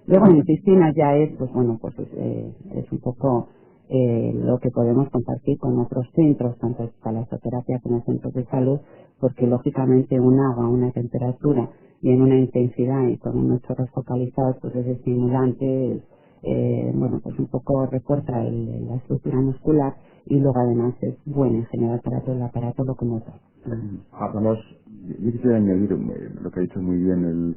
Luego en piscinas ya es, es un poco lo que podemos compartir con otros centros, tanto talasoterapia como centros de salud, porque lógicamente un agua, una temperatura y en una intensidad y con unos chorros focalizados, pues es estimulante, un poco refuerza la estructura muscular y luego además es buena en general para todo el aparato locomotor. Yo quisiera añadir lo que ha dicho muy bien,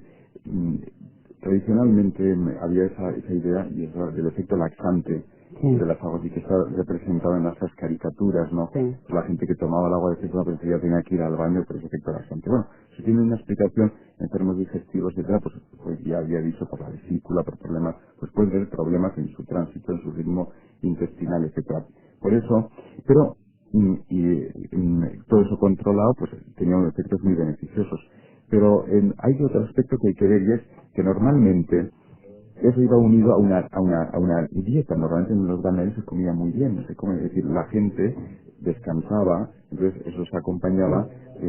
tradicionalmente había esa idea y eso del efecto laxante de las aguas y que está representado en esas caricaturas, ¿no? Sí. La gente que tomaba el agua de efecto ya tenía que ir al baño por ese efecto laxante. Bueno, si tiene una explicación en términos digestivos, etcétera, pues ya había dicho por la vesícula, por problemas, pues puede haber problemas en su tránsito, en su ritmo intestinal, etcétera. Por eso, pero todo eso controlado, pues tenía unos efectos muy beneficiosos. Pero hay otro aspecto que hay que ver y es que normalmente eso iba unido a una dieta. Normalmente en los balnearios se comía muy bien, no sé cómo decir, la gente descansaba, entonces eso se acompañaba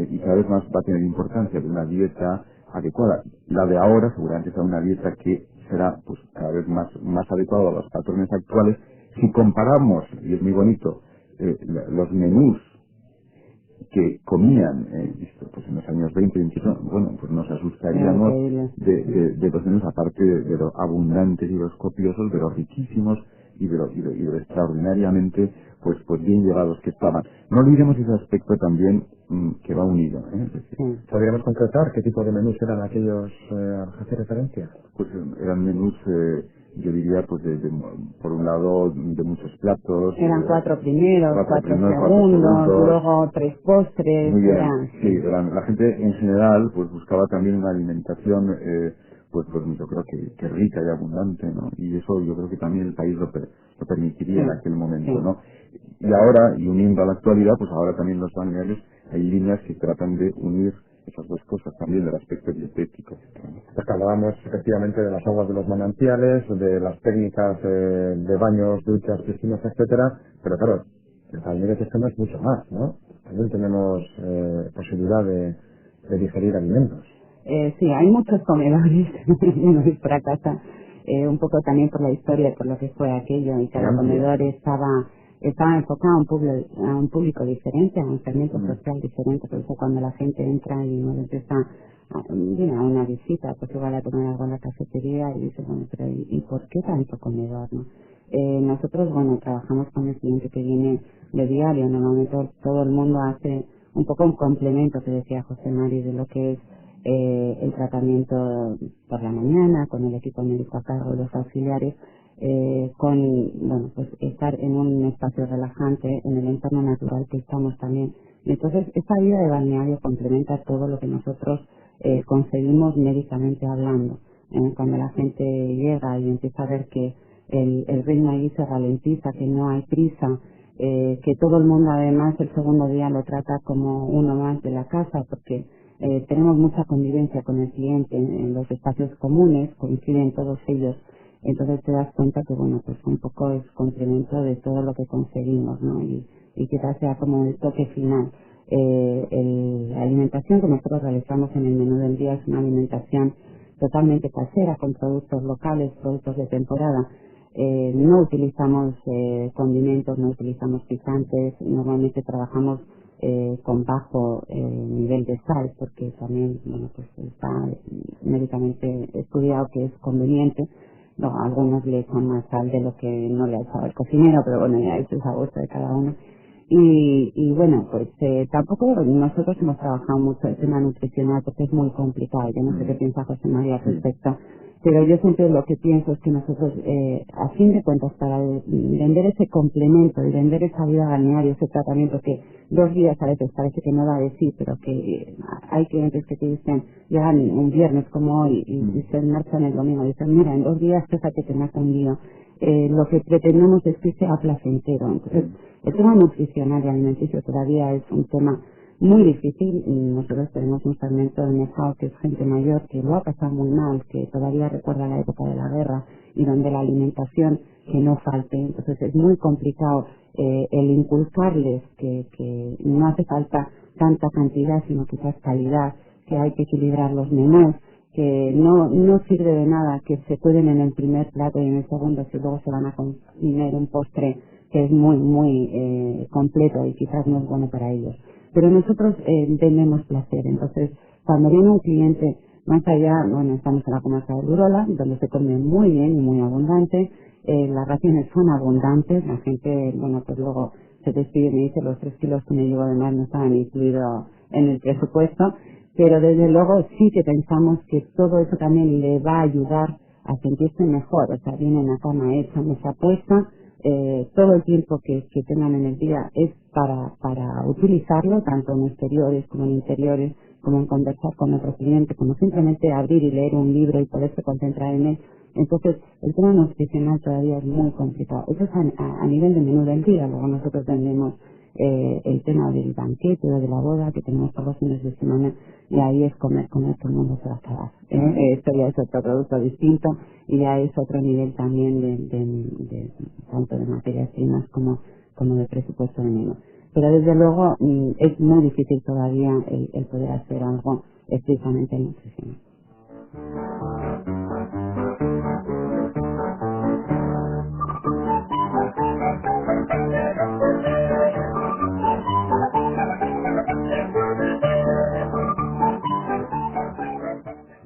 y cada vez más va a tener importancia de una dieta adecuada. La de ahora seguramente será una dieta que será pues cada vez más adecuada a los patrones actuales. Si comparamos, y es muy bonito, los menús que comían pues en los años 20 y 21, bueno, pues nos asustaríamos de los menús, aparte de lo abundantes y los copiosos, de los riquísimos y de lo extraordinariamente pues bien llevados que estaban. No olvidemos ese aspecto también que va unido. ¿Podríamos concretar qué tipo de menús eran aquellos a los que hace referencia? Pues eran menús, yo diría, pues por un lado, de muchos platos. Eran cuatro primeros, cuatro segundos, luego tres postres. Muy bien, sí, la gente en general pues buscaba también una alimentación pues yo creo que rica y abundante, ¿no? Y eso yo creo que también el país lo permitiría en aquel momento, ¿no? Y ahora, y uniendo a la actualidad, pues ahora también los balnearios hay líneas que tratan de unir esas dos cosas también del aspecto dietético, etc. Porque hablábamos efectivamente de las aguas de los manantiales, de las técnicas de baños, duchas, piscinas, etcétera, pero claro, el balneario de sistema es mucho más, ¿no? También tenemos posibilidad de digerir alimentos. Sí, hay muchos comedores en nuestra casa, un poco también por la historia, por lo que fue aquello, y cada comedor estaba enfocado a un público diferente, a un segmento social diferente. Por eso cuando la gente entra y nos empieza viene a una visita, pues igual a tomar algo en la cafetería y dice, bueno, pero ¿y por qué tanto comedor, no? Nosotros, bueno, trabajamos con el cliente que viene de diario. Normalmente todo el mundo hace un poco un complemento que decía José Mari de lo que es el tratamiento por la mañana, con el equipo médico a cargo, los auxiliares, pues estar en un espacio relajante, en el entorno natural que estamos también. Y entonces, esta vida de balneario complementa todo lo que nosotros conseguimos médicamente hablando. Cuando la gente llega y empieza a ver que el ritmo ahí se ralentiza, que no hay prisa, que todo el mundo además el segundo día lo trata como uno más de la casa, porque tenemos mucha convivencia con el cliente en los espacios comunes, coinciden todos ellos Entonces te das cuenta que, bueno, pues un poco es complemento de todo lo que conseguimos, ¿no? Y quizás sea como el toque final. La alimentación que nosotros realizamos en el menú del día es una alimentación totalmente casera, con productos locales, productos de temporada. No utilizamos condimentos, no utilizamos picantes, normalmente trabajamos con bajo nivel de sal, porque también, bueno, pues está médicamente estudiado que es conveniente. No, algunos le echan más sal de lo que no le ha echado el cocinero, pero bueno, ya eso es a gusto de cada uno. Y bueno, pues tampoco nosotros hemos trabajado mucho el tema nutricional porque es muy complicado. Yo no sé qué piensa José María al respecto, pero yo siempre lo que pienso es que nosotros, a fin de cuentas, para vender ese complemento y vender esa vida balnearia, ese tratamiento que 2 días a veces parece que no da de sí, pero que hay clientes que te dicen, llegan un viernes como hoy y se marchan el domingo, dicen, mira, en 2 días fíjate que me ha cambiado. Lo que pretendemos es que sea placentero. Entonces, el tema nutricional y alimenticio todavía es un tema muy difícil. Nosotros tenemos un segmento de mercado que es gente mayor que lo ha pasado muy mal, que todavía recuerda la época de la guerra y donde la alimentación que no falte. Entonces es muy complicado el inculcarles que no hace falta tanta cantidad, sino quizás calidad, que hay que equilibrar los menús, que no sirve de nada que se cuiden en el primer plato y en el segundo si luego se van a comer un postre que es muy completo y quizás no es bueno para ellos. Pero nosotros vendemos placer. Entonces, cuando viene un cliente, más allá, bueno, estamos en la comarca de Urola, donde se come muy bien y muy abundante. Las raciones son abundantes. La gente, bueno, pues luego se despide y me dice los 3 kilos que me llevo de más no estaban incluidos en el presupuesto. Pero desde luego sí que pensamos que todo eso también le va a ayudar a sentirse mejor. O sea, vienen a cama hecha, mesa puesta. Todo el tiempo que tengan en el día es para utilizarlo, tanto en exteriores como en interiores, como en conversar con otro cliente, como simplemente abrir y leer un libro y poderse concentrar en él. Entonces, el tema nutricional todavía es muy complicado. Eso es a nivel de menú del día. Luego nosotros vendemos el tema del banquete o de la boda que tenemos todos los fines de semana, y ahí es comer, todo el mundo se va a acabar. Esto ya es otro producto distinto y ya es otro nivel también de tanto de materias primas como de presupuesto de menú. Pero desde luego es muy difícil todavía el poder hacer algo estrictamente nutricional.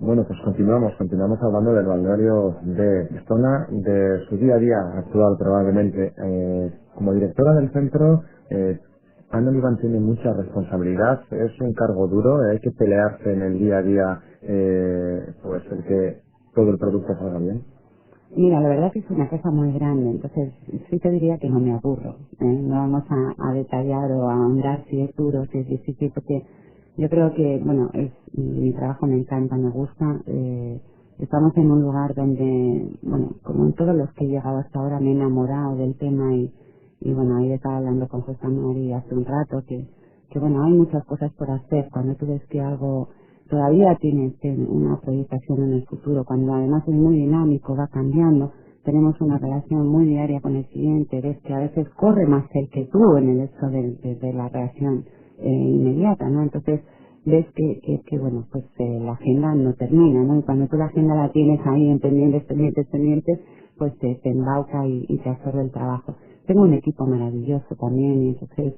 Bueno, pues continuamos hablando del balneario de Estona, de su día a día actual probablemente. Como directora del centro, Ana Oliván tiene mucha responsabilidad, es un cargo duro, hay que pelearse en el día a día, pues el que todo el producto salga bien. Mira, la verdad que es una casa muy grande, entonces sí te diría que no me aburro. No vamos a detallar o a ahondar si es duro, si es difícil, porque yo creo que, bueno, mi trabajo me encanta, me gusta. Estamos en un lugar donde, bueno, como en todos los que he llegado hasta ahora, me he enamorado del tema y bueno, ahí estaba hablando con José María hace un rato que bueno, hay muchas cosas por hacer cuando tú ves que algo todavía tiene una proyectación en el futuro, cuando además es muy dinámico, va cambiando. Tenemos una relación muy diaria con el cliente, ves que a veces corre más él que tú en el hecho de la reacción inmediata, ¿no? Entonces ves que bueno, pues la agenda no termina, ¿no? Y cuando tú la agenda la tienes ahí en pendientes, pues te embauca y te absorbe el trabajo. Tengo un equipo maravilloso también y entonces,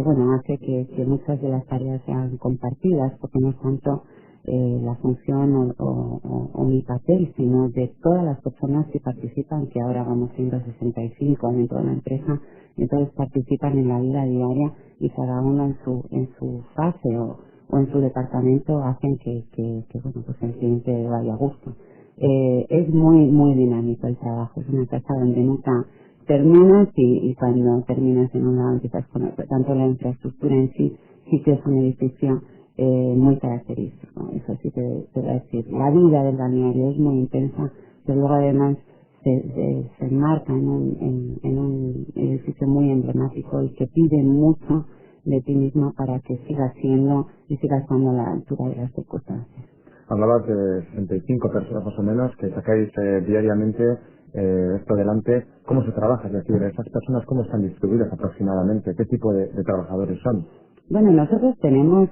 bueno, hace que muchas de las tareas sean compartidas porque no es tanto la función o mi papel, sino de todas las personas que participan, que ahora vamos siendo 65 dentro de la empresa, entonces participan en la vida diaria y cada uno en su fase o en su departamento hacen que bueno, pues el cliente vaya a gusto. Es muy dinámico el trabajo, es una casa donde nunca terminas y cuando terminas en un lado empiezas con otro. Tanto la infraestructura en sí que es un edificio muy característico, eso sí te voy a decir. La vida del balneario es muy intensa, pero luego además se enmarca en un edificio muy emblemático y que pide mucho de ti mismo para que sigas siendo y sigas estando a la altura de las circunstancias. Hablabas de 65 personas más o menos que sacáis diariamente esto adelante. ¿Cómo se trabaja? Es decir, esas personas, ¿cómo están distribuidas aproximadamente? ¿Qué tipo de trabajadores son? Bueno, nosotros tenemos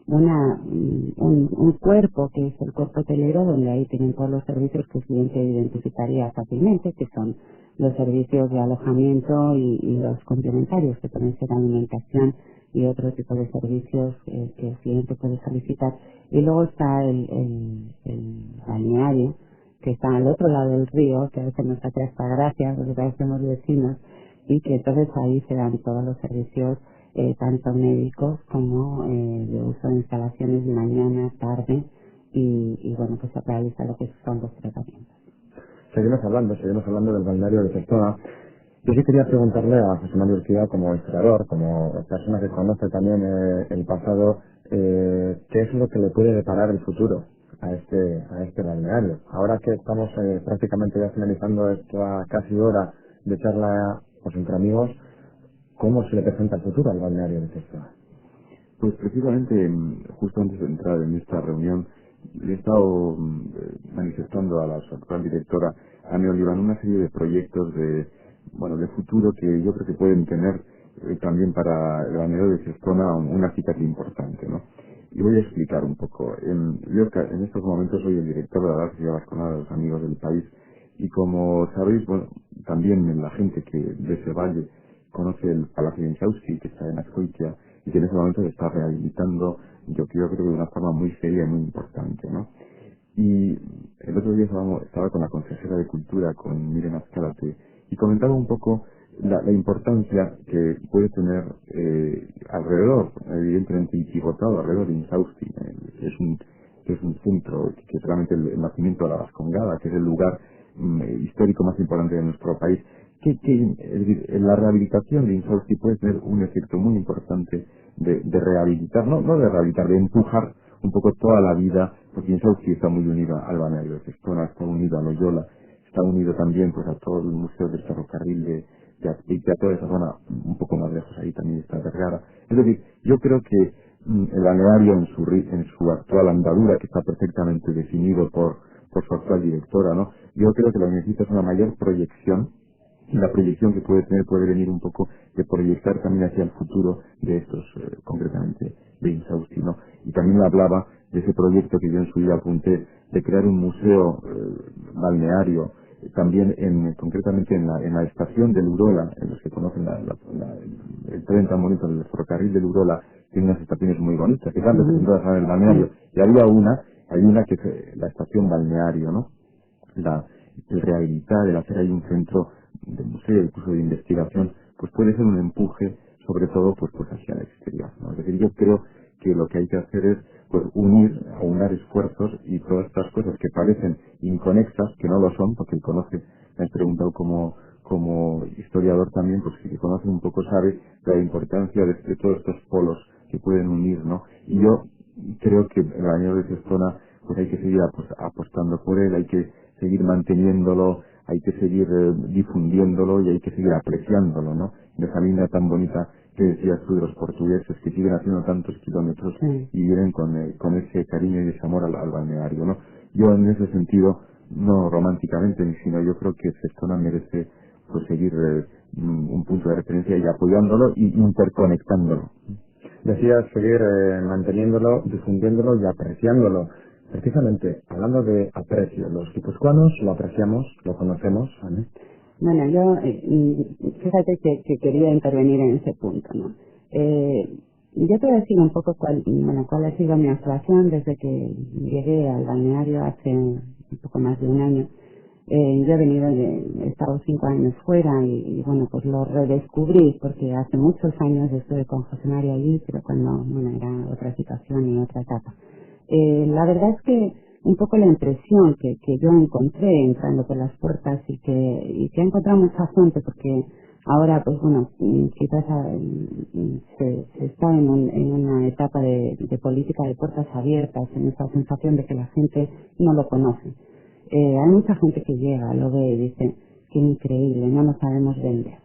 un cuerpo que es el cuerpo hotelero, donde ahí tienen todos los servicios que el cliente identificaría fácilmente, que son los servicios de alojamiento y los complementarios, que pueden ser alimentación y otro tipo de servicios que el cliente puede solicitar. Y luego está el balneario, que está al otro lado del río, que a veces nos hace hasta gracia, porque parecemos vecinos, y que entonces ahí se dan todos los servicios, tanto médicos como de uso de instalaciones de mañana, tarde, y bueno, pues se realiza lo que son los tratamientos. Seguimos hablando del balneario de Cestona. Yo sí quería preguntarle a José Manuel Urquía, como historiador, como persona que conoce también el pasado, qué es lo que le puede deparar el futuro a este balneario. Ahora que estamos prácticamente ya finalizando esta casi hora de charla pues, entre amigos, ¿cómo se le presenta el futuro al balneario de Cestona? Pues precisamente, justo antes de entrar en esta reunión, le he estado manifestando a la actual directora, Ane Oliván, una serie de proyectos de futuro que yo creo que pueden tener también para el balneario de Cestona una cita importante, ¿no? Y voy a explicar un poco. Yo en estos momentos soy el director de la García Vasconada de los Amigos del País, y como sabéis, bueno, también la gente que de ese valle conoce el Palacio de Inchausti, que está en Azcoitia, y que en ese momento se está rehabilitando, yo creo que de una forma muy seria y muy importante, ¿no? Y el otro día estaba con la consejera de Cultura, con Miren Azcárate, y comentaba un poco la importancia que puede tener alrededor, evidentemente, y pivotado alrededor de Insausti, que es un centro, que es realmente el nacimiento de la Vascongada, que es el lugar histórico más importante de nuestro país, es decir, la rehabilitación de Insausti puede tener un efecto muy importante de rehabilitar, no de rehabilitar, de empujar un poco toda la vida, porque Insausti está muy unida al balneario de Cestona, está unido a Loyola, está unido también pues a todo el museo del ferrocarril de Azpeitia, a toda esa zona un poco más lejos, ahí también está Vergara. Es decir, yo creo que el balneario en su actual andadura, que está perfectamente definido por su actual directora, ¿no? Yo creo que lo que necesita es una mayor proyección, y la proyección que puede tener puede venir un poco de proyectar también hacia el futuro de estos, concretamente, de Insausti, ¿no? Y también me hablaba de ese proyecto que yo en su día apunté, de crear un museo balneario, también concretamente en la estación del Urola, en los que conocen el tren tan bonito, el ferrocarril del Urola, tiene unas estaciones muy bonitas, que están representadas en el balneario, y hay una que es la estación balneario, ¿no? El rehabilitar, el hacer ahí un centro de museo, incluso de investigación, pues puede ser un empuje, sobre todo pues hacia el exterior, ¿no? Es decir, yo creo que lo que hay que hacer es pues aunar esfuerzos, y todas estas cosas que parecen inconexas, que no lo son, porque me he preguntado como historiador también, pues que conoce un poco, sabe la importancia de todos estos polos que pueden unir, ¿no? Y yo creo que el año de Cestona pues hay que seguir apostando por él, hay que seguir manteniéndolo, hay que seguir difundiéndolo, y hay que seguir apreciándolo, ¿no? En esa línea tan bonita que decías tú de los portugueses, que siguen haciendo tantos kilómetros y vienen con ese cariño y ese amor al balneario, ¿no? Yo en ese sentido, no románticamente, sino yo creo que Cestona merece pues seguir un punto de referencia y apoyándolo y interconectándolo. Decías seguir manteniéndolo, difundiéndolo y apreciándolo. Precisamente, hablando de aprecio, los guipuzcoanos lo apreciamos, lo conocemos, ¿vale? Bueno, yo, fíjate que quería intervenir en ese punto, ¿no? Yo te voy a decir un poco cuál ha sido mi actuación desde que llegué al balneario hace un poco más de un año. Yo he estado 5 años fuera y bueno, pues lo redescubrí, porque hace muchos años estuve con José María allí, pero cuando, bueno, era otra situación y otra etapa. La verdad es que un poco la impresión que yo encontré entrando por las puertas, y que he encontrado mucha gente, porque ahora, pues bueno, quizás se está en una etapa de política de puertas abiertas, en esa sensación de que la gente no lo conoce. Hay mucha gente que llega, lo ve y dice, qué increíble, no lo sabemos vender.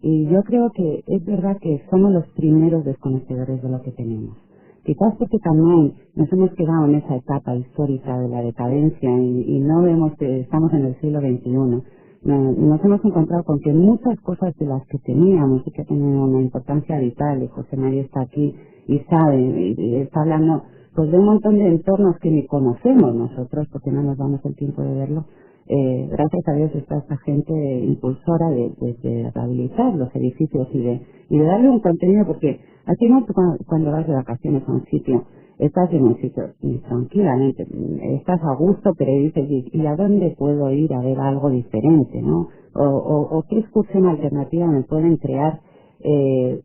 Y yo creo que es verdad que somos los primeros desconocedores de lo que tenemos. quizás porque también nos hemos quedado en esa etapa histórica de la decadencia y no vemos que estamos en el siglo XXI. Nos hemos encontrado con que muchas cosas de las que teníamos y que tienen una importancia vital, y José María está aquí y sabe, y está hablando pues de un montón de entornos que ni conocemos nosotros porque no nos damos el tiempo de verlo. Gracias a Dios está esta gente impulsora de rehabilitar los edificios y de darle un contenido, porque así no, cuando vas de vacaciones a un sitio, estás en un sitio y tranquilamente, estás a gusto, pero dices, ¿y a dónde puedo ir a ver algo diferente, no? O qué excursión alternativa me pueden crear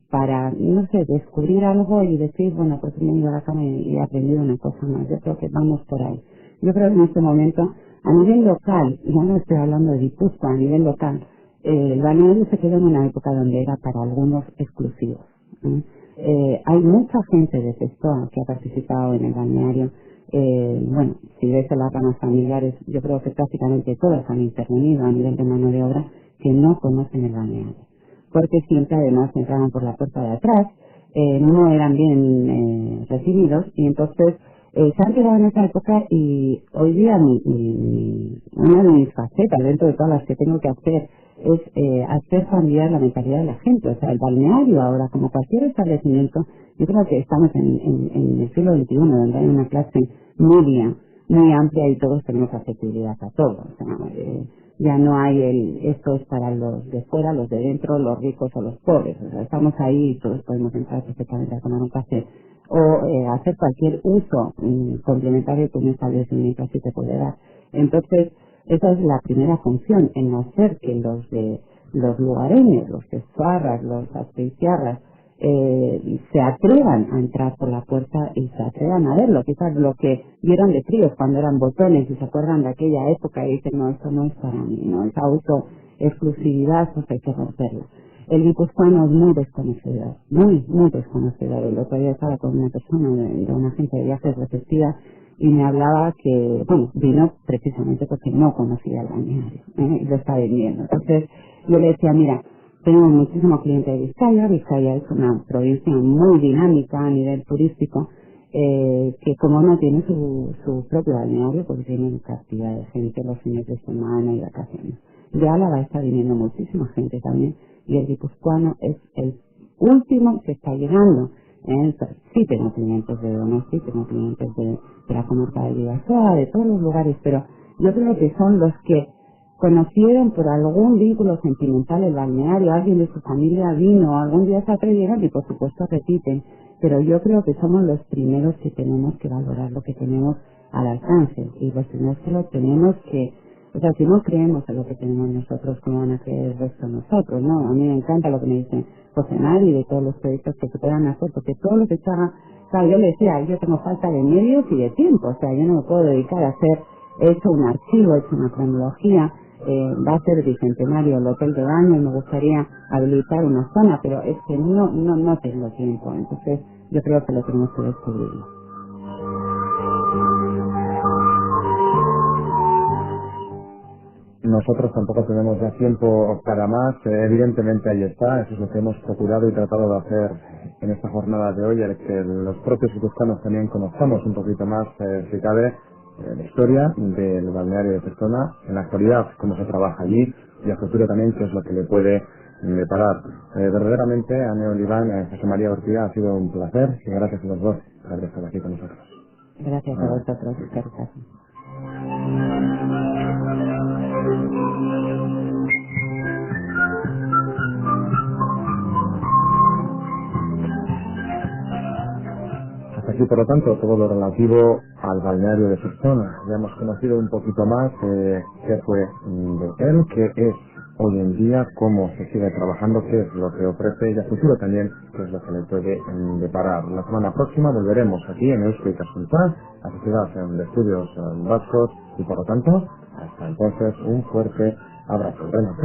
para, no sé, descubrir algo y decir, bueno, pues me he ido a la cama y he aprendido una cosa más. Yo creo que vamos por ahí. Yo creo que en este momento, a nivel local, ya no estoy hablando de Guipúzcoa, a nivel local, el balneario se quedó en una época donde era para algunos exclusivos. Hay mucha gente de Cestoa que ha participado en el balneario. Bueno, si ves las ramas familiares, yo creo que prácticamente todas han intervenido a nivel de mano de obra que no conocen el balneario. Porque siempre además entraban por la puerta de atrás, no eran bien recibidos y entonces se han quedado en esa época y hoy día una de mis facetas dentro de todas las que tengo que hacer es hacer cambiar la mentalidad de la gente. O sea, el balneario ahora, como cualquier establecimiento, yo creo que estamos en el siglo XXI, donde hay una clase media muy amplia y todos tenemos accesibilidad a todo. O sea, ya no hay esto es para los de fuera, los de dentro, los ricos o los pobres. O sea, estamos ahí y todos podemos entrar perfectamente a tomar un café o hacer cualquier uso complementario que un establecimiento así te puede dar. Entonces, esa es la primera función, en hacer que los lugareños, los cestoarras, los azpeitia, se atrevan a entrar por la puerta y se atrevan a verlo. Quizás lo que vieron de críos cuando eran botones y se acuerdan de aquella época y dicen, no, esto no es para mí, no, esa auto-exclusividad, pues hay que romperla. El guipuzcoano es muy desconocido, muy desconocido. El otro día estaba con una persona de una agencia de viajes receptiva y me hablaba que, bueno, vino precisamente porque no conocía el balneario, y lo está vendiendo. Entonces yo le decía, mira, tengo muchísimo cliente de Vizcaya. Vizcaya es una provincia muy dinámica a nivel turístico, que como no tiene su propio balneario, porque tiene cantidad de gente los fines de semana y vacaciones. De Álava está viniendo muchísima gente también, y el guipuzcoano es el último que está llegando. Sí tengo clientes de Donosti, tengo clientes de la comarca de Bidasoa, de todos los lugares, pero yo creo que son los que conocieron por algún vínculo sentimental el balneario, alguien de su familia vino, algún día se atrevieron y por supuesto repiten, pero yo creo que somos los primeros que tenemos que valorar lo que tenemos al alcance y los primeros que lo tenemos que, o sea, si no creemos en lo que tenemos nosotros, ¿cómo van a creer el resto de nosotros? No, a mí me encanta lo que me dicen José Mari de todos los proyectos que se puedan hacer, porque todo lo que se haga, o sea, yo le decía, yo tengo falta de medios y de tiempo, o sea, yo no me puedo dedicar a hacer, he hecho un archivo, he hecho una cronología, va a ser bicentenario el hotel de baño y me gustaría habilitar una zona, pero es que no tengo tiempo, entonces yo creo que lo tenemos que descubrirlo. Nosotros tampoco tenemos ya tiempo para más, evidentemente ahí está, eso es lo que hemos procurado y tratado de hacer en esta jornada de hoy, el que los propios guipuzcoanos también conozcamos un poquito más, si cabe, la historia del balneario de Cestona, en la actualidad cómo se trabaja allí y a futuro también qué es lo que le puede deparar. Verdaderamente, Ane Oliván, José María Ortiga, ha sido un placer y gracias a los dos por haber estado aquí con nosotros. Gracias a vosotros, Carlos. Hasta aquí, por lo tanto, todo lo relativo al balneario de Cestona. Ya hemos conocido un poquito más qué fue de él, qué es hoy en día, cómo se sigue trabajando, qué es lo que ofrece y a futuro también qué es lo que le puede deparar. La semana próxima volveremos aquí en Eusko Ikaskuntza, la Sociedad de Estudios Vascos, y por lo tanto, hasta entonces un fuerte abrazo. Bueno,